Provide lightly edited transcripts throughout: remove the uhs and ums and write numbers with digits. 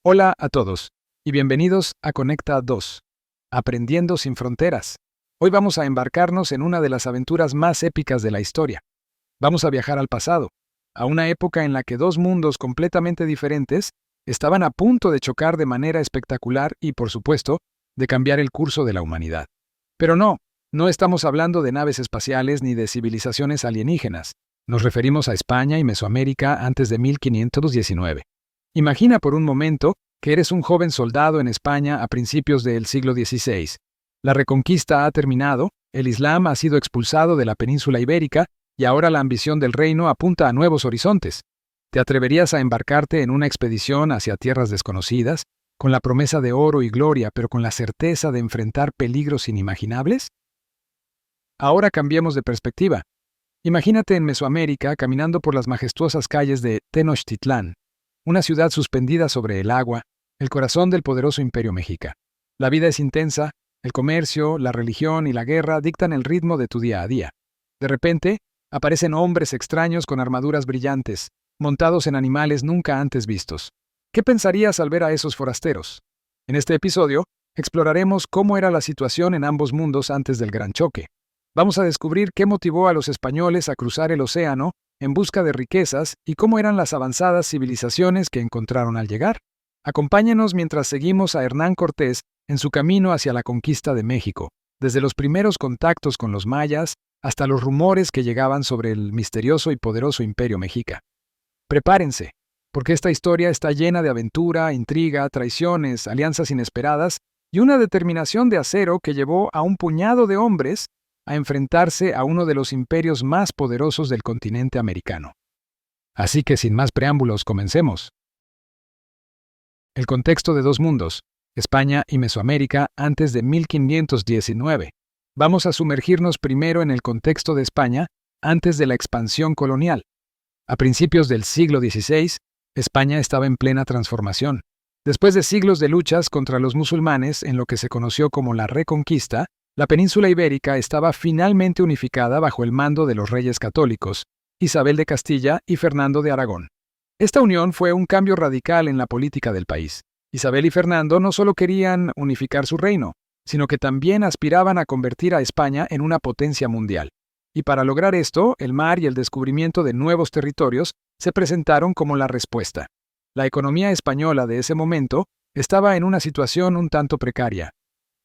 Hola a todos y bienvenidos a Conecta 2, Aprendiendo sin Fronteras. Hoy vamos a embarcarnos en una de las aventuras más épicas de la historia. Vamos a viajar al pasado, a una época en la que dos mundos completamente diferentes estaban a punto de chocar de manera espectacular y, por supuesto, de cambiar el curso de la humanidad. Pero no estamos hablando de naves espaciales ni de civilizaciones alienígenas. Nos referimos a España y Mesoamérica antes de 1519. Imagina por un momento que eres un joven soldado en España a principios del siglo XVI. La reconquista ha terminado, el Islam ha sido expulsado de la península ibérica y ahora la ambición del reino apunta a nuevos horizontes. ¿Te atreverías a embarcarte en una expedición hacia tierras desconocidas, con la promesa de oro y gloria, pero con la certeza de enfrentar peligros inimaginables? Ahora cambiemos de perspectiva. Imagínate en Mesoamérica caminando por las majestuosas calles de Tenochtitlán, una ciudad suspendida sobre el agua, el corazón del poderoso imperio mexica. La vida es intensa, el comercio, la religión y la guerra dictan el ritmo de tu día a día. De repente, aparecen hombres extraños con armaduras brillantes, montados en animales nunca antes vistos. ¿Qué pensarías al ver a esos forasteros? En este episodio, exploraremos cómo era la situación en ambos mundos antes del gran choque. Vamos a descubrir qué motivó a los españoles a cruzar el océano en busca de riquezas y cómo eran las avanzadas civilizaciones que encontraron al llegar. Acompáñenos mientras seguimos a Hernán Cortés en su camino hacia la conquista de México, desde los primeros contactos con los mayas hasta los rumores que llegaban sobre el misterioso y poderoso imperio mexica. Prepárense, porque esta historia está llena de aventura, intriga, traiciones, alianzas inesperadas y una determinación de acero que llevó a un puñado de hombres a enfrentarse a uno de los imperios más poderosos del continente americano. Así que sin más preámbulos, comencemos. El contexto de dos mundos, España y Mesoamérica antes de 1519. Vamos a sumergirnos primero en el contexto de España antes de la expansión colonial. A principios del siglo XVI, España estaba en plena transformación. Después de siglos de luchas contra los musulmanes en lo que se conoció como la Reconquista, la península ibérica estaba finalmente unificada bajo el mando de los reyes católicos, Isabel de Castilla y Fernando de Aragón. Esta unión fue un cambio radical en la política del país. Isabel y Fernando no solo querían unificar su reino, sino que también aspiraban a convertir a España en una potencia mundial. Y para lograr esto, el mar y el descubrimiento de nuevos territorios se presentaron como la respuesta. La economía española de ese momento estaba en una situación un tanto precaria.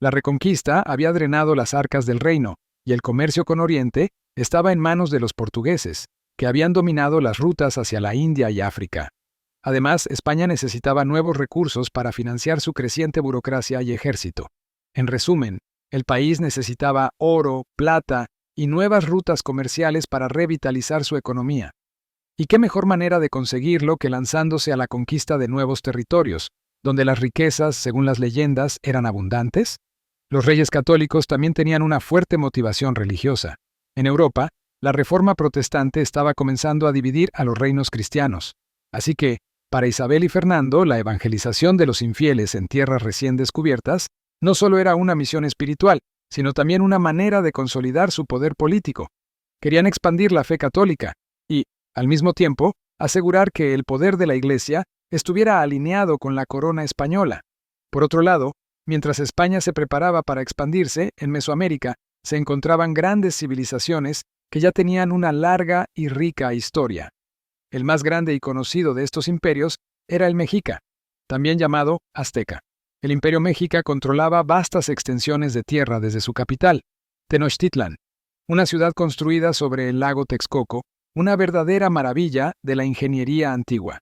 La Reconquista había drenado las arcas del reino, y el comercio con Oriente estaba en manos de los portugueses, que habían dominado las rutas hacia la India y África. Además, España necesitaba nuevos recursos para financiar su creciente burocracia y ejército. En resumen, el país necesitaba oro, plata y nuevas rutas comerciales para revitalizar su economía. ¿Y qué mejor manera de conseguirlo que lanzándose a la conquista de nuevos territorios, donde las riquezas, según las leyendas, eran abundantes? Los reyes católicos también tenían una fuerte motivación religiosa. En Europa, la reforma protestante estaba comenzando a dividir a los reinos cristianos. Así que, para Isabel y Fernando, la evangelización de los infieles en tierras recién descubiertas no solo era una misión espiritual, sino también una manera de consolidar su poder político. Querían expandir la fe católica y, al mismo tiempo, asegurar que el poder de la Iglesia estuviera alineado con la corona española. Por otro lado, mientras España se preparaba para expandirse, en Mesoamérica se encontraban grandes civilizaciones que ya tenían una larga y rica historia. El más grande y conocido de estos imperios era el mexica, también llamado azteca. El imperio mexica controlaba vastas extensiones de tierra desde su capital, Tenochtitlán, una ciudad construida sobre el lago Texcoco, una verdadera maravilla de la ingeniería antigua.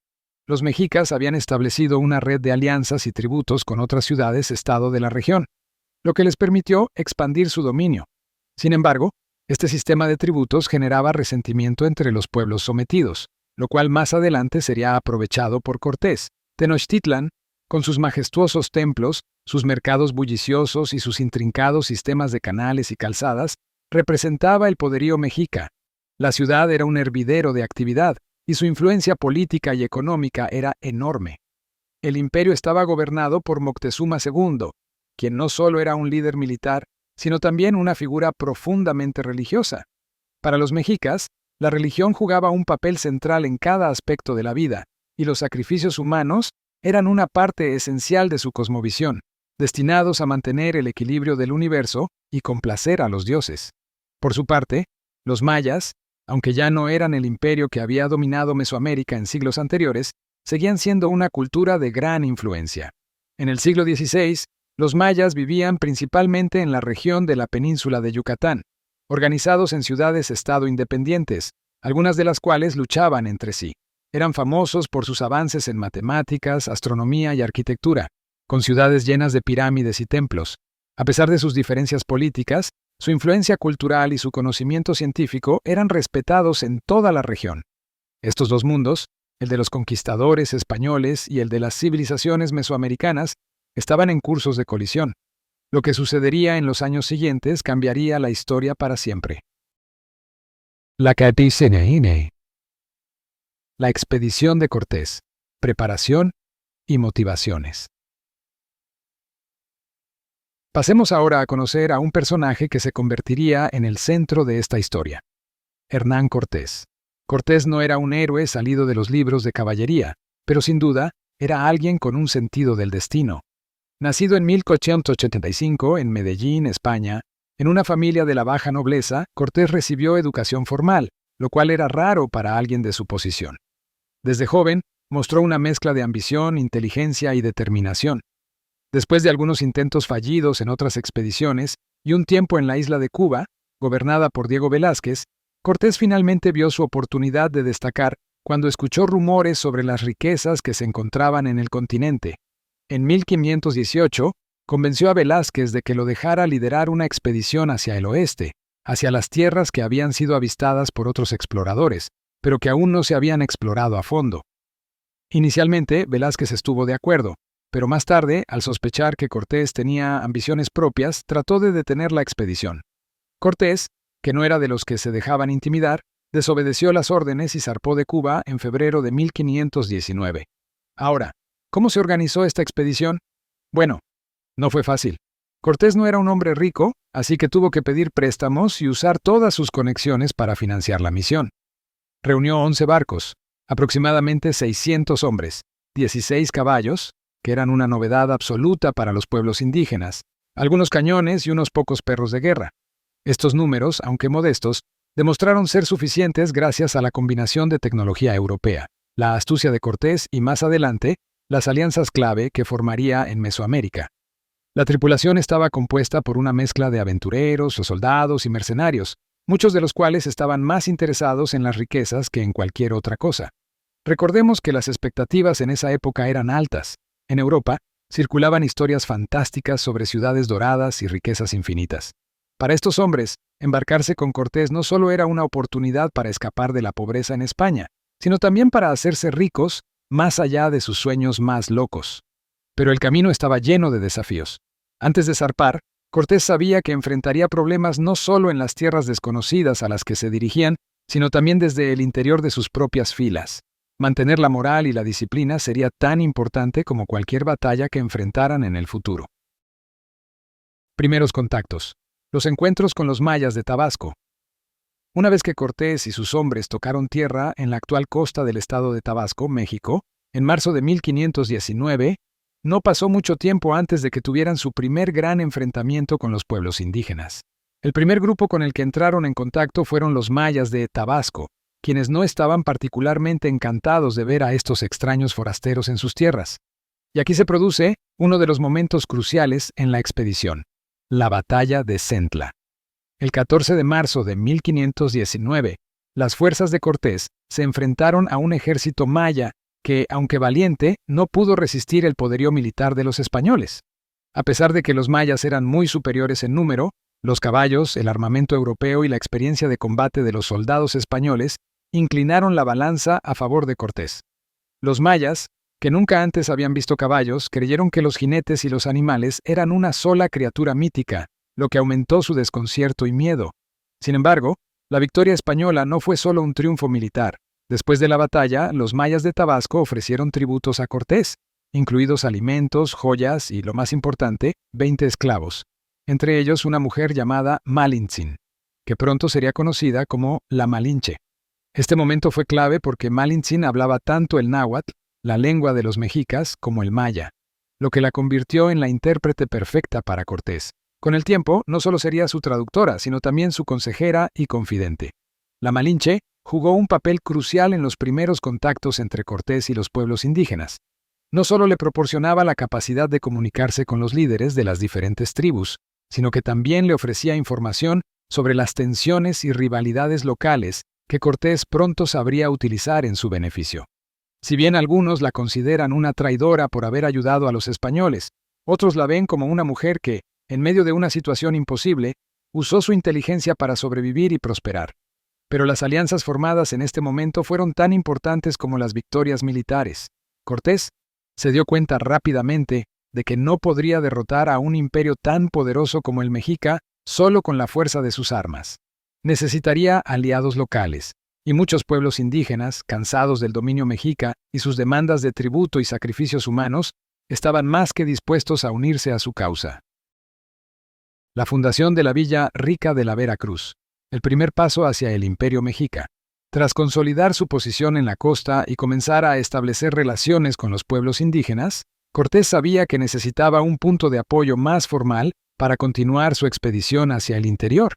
Los mexicas habían establecido una red de alianzas y tributos con otras ciudades-estado de la región, lo que les permitió expandir su dominio. Sin embargo, este sistema de tributos generaba resentimiento entre los pueblos sometidos, lo cual más adelante sería aprovechado por Cortés. Tenochtitlán, con sus majestuosos templos, sus mercados bulliciosos y sus intrincados sistemas de canales y calzadas, representaba el poderío mexica. La ciudad era un hervidero de actividad, y su influencia política y económica era enorme. El imperio estaba gobernado por Moctezuma II, quien no solo era un líder militar, sino también una figura profundamente religiosa. Para los mexicas, la religión jugaba un papel central en cada aspecto de la vida, y los sacrificios humanos eran una parte esencial de su cosmovisión, destinados a mantener el equilibrio del universo y complacer a los dioses. Por su parte, los mayas, aunque ya no eran el imperio que había dominado Mesoamérica en siglos anteriores, seguían siendo una cultura de gran influencia. En el siglo XVI, los mayas vivían principalmente en la región de la península de Yucatán, organizados en ciudades-estado independientes, algunas de las cuales luchaban entre sí. Eran famosos por sus avances en matemáticas, astronomía y arquitectura, con ciudades llenas de pirámides y templos. A pesar de sus diferencias políticas, su influencia cultural y su conocimiento científico eran respetados en toda la región. Estos dos mundos, el de los conquistadores españoles y el de las civilizaciones mesoamericanas, estaban en cursos de colisión. Lo que sucedería en los años siguientes cambiaría la historia para siempre. La expedición de Cortés, preparación y motivaciones. Pasemos ahora a conocer a un personaje que se convertiría en el centro de esta historia. Hernán Cortés. Cortés no era un héroe salido de los libros de caballería, pero sin duda era alguien con un sentido del destino. Nacido en 1485 en Medellín, España, en una familia de la baja nobleza, Cortés recibió educación formal, lo cual era raro para alguien de su posición. Desde joven, mostró una mezcla de ambición, inteligencia y determinación. Después de algunos intentos fallidos en otras expediciones y un tiempo en la isla de Cuba, gobernada por Diego Velázquez, Cortés finalmente vio su oportunidad de destacar cuando escuchó rumores sobre las riquezas que se encontraban en el continente. En 1518, convenció a Velázquez de que lo dejara liderar una expedición hacia el oeste, hacia las tierras que habían sido avistadas por otros exploradores, pero que aún no se habían explorado a fondo. Inicialmente, Velázquez estuvo de acuerdo, pero más tarde, al sospechar que Cortés tenía ambiciones propias, trató de detener la expedición. Cortés, que no era de los que se dejaban intimidar, desobedeció las órdenes y zarpó de Cuba en febrero de 1519. Ahora, ¿cómo se organizó esta expedición? Bueno, no fue fácil. Cortés no era un hombre rico, así que tuvo que pedir préstamos y usar todas sus conexiones para financiar la misión. Reunió 11 barcos, aproximadamente 600 hombres, 16 caballos, que eran una novedad absoluta para los pueblos indígenas, algunos cañones y unos pocos perros de guerra. Estos números, aunque modestos, demostraron ser suficientes gracias a la combinación de tecnología europea, la astucia de Cortés y, más adelante, las alianzas clave que formaría en Mesoamérica. La tripulación estaba compuesta por una mezcla de aventureros, soldados y mercenarios, muchos de los cuales estaban más interesados en las riquezas que en cualquier otra cosa. Recordemos que las expectativas en esa época eran altas. En Europa, circulaban historias fantásticas sobre ciudades doradas y riquezas infinitas. Para estos hombres, embarcarse con Cortés no solo era una oportunidad para escapar de la pobreza en España, sino también para hacerse ricos más allá de sus sueños más locos. Pero el camino estaba lleno de desafíos. Antes de zarpar, Cortés sabía que enfrentaría problemas no solo en las tierras desconocidas a las que se dirigían, sino también desde el interior de sus propias filas. Mantener la moral y la disciplina sería tan importante como cualquier batalla que enfrentaran en el futuro. Primeros contactos. Los encuentros con los mayas de Tabasco. Una vez que Cortés y sus hombres tocaron tierra en la actual costa del estado de Tabasco, México, en marzo de 1519, no pasó mucho tiempo antes de que tuvieran su primer gran enfrentamiento con los pueblos indígenas. El primer grupo con el que entraron en contacto fueron los mayas de Tabasco, quienes no estaban particularmente encantados de ver a estos extraños forasteros en sus tierras. Y aquí se produce uno de los momentos cruciales en la expedición, la batalla de Centla. El 14 de marzo de 1519, las fuerzas de Cortés se enfrentaron a un ejército maya que, aunque valiente, no pudo resistir el poderío militar de los españoles. A pesar de que los mayas eran muy superiores en número, los caballos, el armamento europeo y la experiencia de combate de los soldados españoles inclinaron la balanza a favor de Cortés. Los mayas, que nunca antes habían visto caballos, creyeron que los jinetes y los animales eran una sola criatura mítica, lo que aumentó su desconcierto y miedo. Sin embargo, la victoria española no fue solo un triunfo militar. Después de la batalla, los mayas de Tabasco ofrecieron tributos a Cortés, incluidos alimentos, joyas y, lo más importante, 20 esclavos, entre ellos una mujer llamada Malintzin, que pronto sería conocida como la Malinche. Este momento fue clave porque Malintzin hablaba tanto el náhuatl la lengua de los mexicas, como el maya, lo que la convirtió en la intérprete perfecta para Cortés. Con el tiempo, no solo sería su traductora, sino también su consejera y confidente. La Malinche jugó un papel crucial en los primeros contactos entre Cortés y los pueblos indígenas. No solo le proporcionaba la capacidad de comunicarse con los líderes de las diferentes tribus, sino que también le ofrecía información sobre las tensiones y rivalidades locales que Cortés pronto sabría utilizar en su beneficio. Si bien algunos la consideran una traidora por haber ayudado a los españoles, otros la ven como una mujer que, en medio de una situación imposible, usó su inteligencia para sobrevivir y prosperar. Pero las alianzas formadas en este momento fueron tan importantes como las victorias militares. Cortés se dio cuenta rápidamente de que no podría derrotar a un imperio tan poderoso como el mexica solo con la fuerza de sus armas. Necesitaría aliados locales, y muchos pueblos indígenas, cansados del dominio mexica y sus demandas de tributo y sacrificios humanos, estaban más que dispuestos a unirse a su causa. La fundación de la Villa Rica de la Veracruz, el primer paso hacia el imperio mexica. Tras consolidar su posición en la costa y comenzar a establecer relaciones con los pueblos indígenas, Cortés sabía que necesitaba un punto de apoyo más formal para continuar su expedición hacia el interior.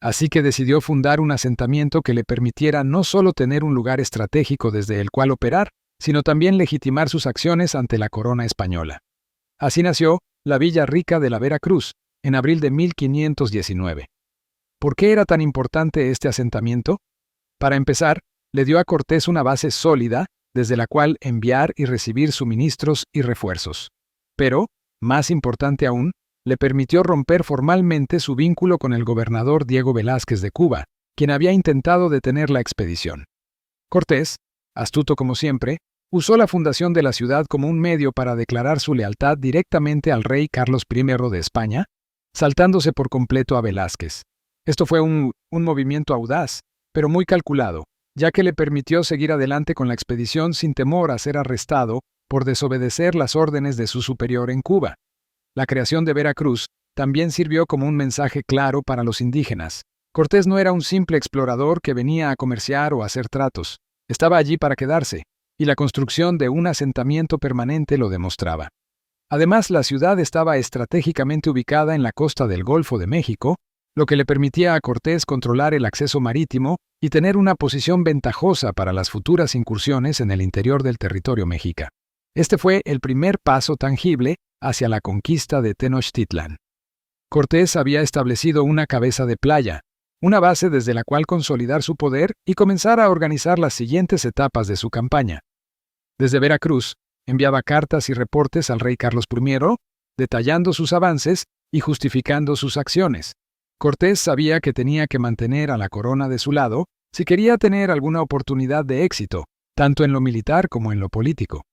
Así que decidió fundar un asentamiento que le permitiera no solo tener un lugar estratégico desde el cual operar, sino también legitimar sus acciones ante la corona española. Así nació la Villa Rica de la Veracruz, en abril de 1519. ¿Por qué era tan importante este asentamiento? Para empezar, le dio a Cortés una base sólida desde la cual enviar y recibir suministros y refuerzos. Pero, más importante aún, le permitió romper formalmente su vínculo con el gobernador Diego Velázquez de Cuba, quien había intentado detener la expedición. Cortés, astuto como siempre, usó la fundación de la ciudad como un medio para declarar su lealtad directamente al rey Carlos I de España, saltándose por completo a Velázquez. Esto fue un movimiento audaz, pero muy calculado, ya que le permitió seguir adelante con la expedición sin temor a ser arrestado por desobedecer las órdenes de su superior en Cuba. La creación de Veracruz también sirvió como un mensaje claro para los indígenas. Cortés no era un simple explorador que venía a comerciar o a hacer tratos. Estaba allí para quedarse, y la construcción de un asentamiento permanente lo demostraba. Además, la ciudad estaba estratégicamente ubicada en la costa del Golfo de México, lo que le permitía a Cortés controlar el acceso marítimo y tener una posición ventajosa para las futuras incursiones en el interior del territorio mexica. Este fue el primer paso tangible hacia la conquista de Tenochtitlan. Cortés había establecido una cabeza de playa, una base desde la cual consolidar su poder y comenzar a organizar las siguientes etapas de su campaña. Desde Veracruz, enviaba cartas y reportes al rey Carlos I, detallando sus avances y justificando sus acciones. Cortés sabía que tenía que mantener a la corona de su lado si quería tener alguna oportunidad de éxito, tanto en lo militar como en lo político.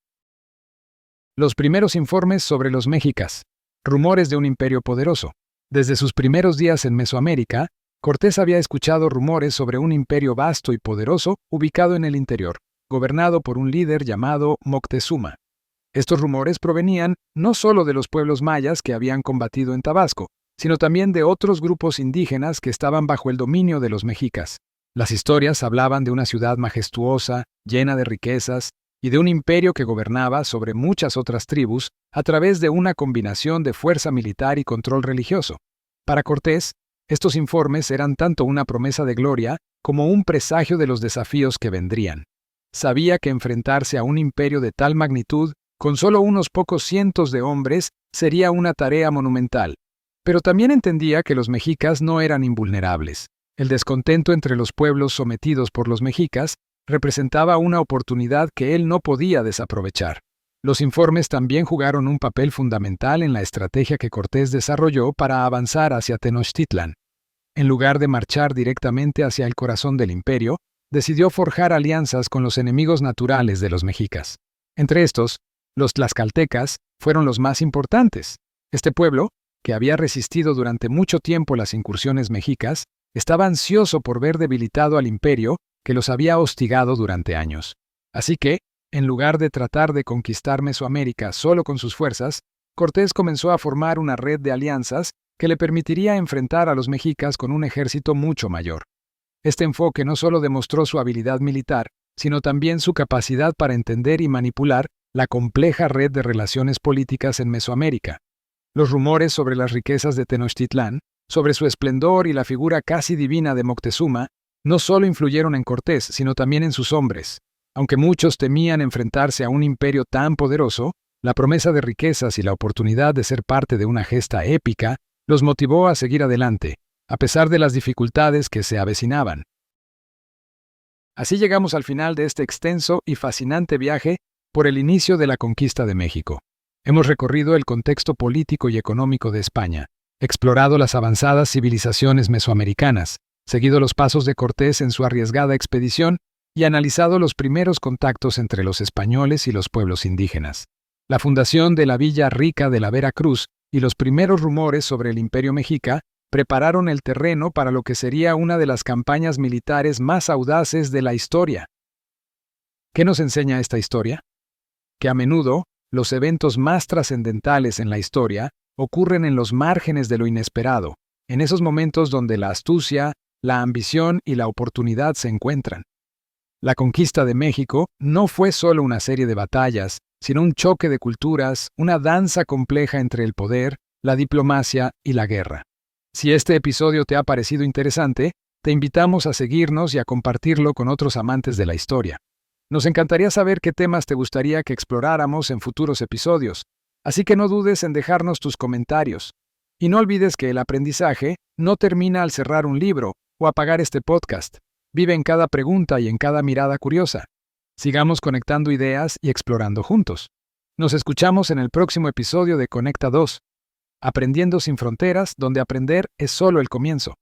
Los primeros informes sobre los mexicas. Rumores de un imperio poderoso. Desde sus primeros días en Mesoamérica, Cortés había escuchado rumores sobre un imperio vasto y poderoso ubicado en el interior, gobernado por un líder llamado Moctezuma. Estos rumores provenían no solo de los pueblos mayas que habían combatido en Tabasco, sino también de otros grupos indígenas que estaban bajo el dominio de los mexicas. Las historias hablaban de una ciudad majestuosa, llena de riquezas, y de un imperio que gobernaba sobre muchas otras tribus a través de una combinación de fuerza militar y control religioso. Para Cortés, estos informes eran tanto una promesa de gloria como un presagio de los desafíos que vendrían. Sabía que enfrentarse a un imperio de tal magnitud, con solo unos pocos cientos de hombres, sería una tarea monumental. Pero también entendía que los mexicas no eran invulnerables. El descontento entre los pueblos sometidos por los mexicas representaba una oportunidad que él no podía desaprovechar. Los informes también jugaron un papel fundamental en la estrategia que Cortés desarrolló para avanzar hacia Tenochtitlan. En lugar de marchar directamente hacia el corazón del imperio, decidió forjar alianzas con los enemigos naturales de los mexicas. Entre estos, los tlaxcaltecas fueron los más importantes. Este pueblo, que había resistido durante mucho tiempo las incursiones mexicas, estaba ansioso por ver debilitado al imperio que los había hostigado durante años. Así que, en lugar de tratar de conquistar Mesoamérica solo con sus fuerzas, Cortés comenzó a formar una red de alianzas que le permitiría enfrentar a los mexicas con un ejército mucho mayor. Este enfoque no solo demostró su habilidad militar, sino también su capacidad para entender y manipular la compleja red de relaciones políticas en Mesoamérica. Los rumores sobre las riquezas de Tenochtitlán, sobre su esplendor y la figura casi divina de Moctezuma, no solo influyeron en Cortés, sino también en sus hombres. Aunque muchos temían enfrentarse a un imperio tan poderoso, la promesa de riquezas y la oportunidad de ser parte de una gesta épica los motivó a seguir adelante, a pesar de las dificultades que se avecinaban. Así llegamos al final de este extenso y fascinante viaje por el inicio de la conquista de México. Hemos recorrido el contexto político y económico de España, explorado las avanzadas civilizaciones mesoamericanas, seguido los pasos de Cortés en su arriesgada expedición y analizado los primeros contactos entre los españoles y los pueblos indígenas. La fundación de la Villa Rica de la Veracruz y los primeros rumores sobre el Imperio Mexica prepararon el terreno para lo que sería una de las campañas militares más audaces de la historia. ¿Qué nos enseña esta historia? Que a menudo, los eventos más trascendentales en la historia ocurren en los márgenes de lo inesperado, en esos momentos donde la astucia, la ambición y la oportunidad se encuentran. La conquista de México no fue solo una serie de batallas, sino un choque de culturas, una danza compleja entre el poder, la diplomacia y la guerra. Si este episodio te ha parecido interesante, te invitamos a seguirnos y a compartirlo con otros amantes de la historia. Nos encantaría saber qué temas te gustaría que exploráramos en futuros episodios, así que no dudes en dejarnos tus comentarios. Y no olvides que el aprendizaje no termina al cerrar un libro o apagar este podcast. Vive en cada pregunta y en cada mirada curiosa. Sigamos conectando ideas y explorando juntos. Nos escuchamos en el próximo episodio de Conecta 2. Aprendiendo sin fronteras, donde aprender es solo el comienzo.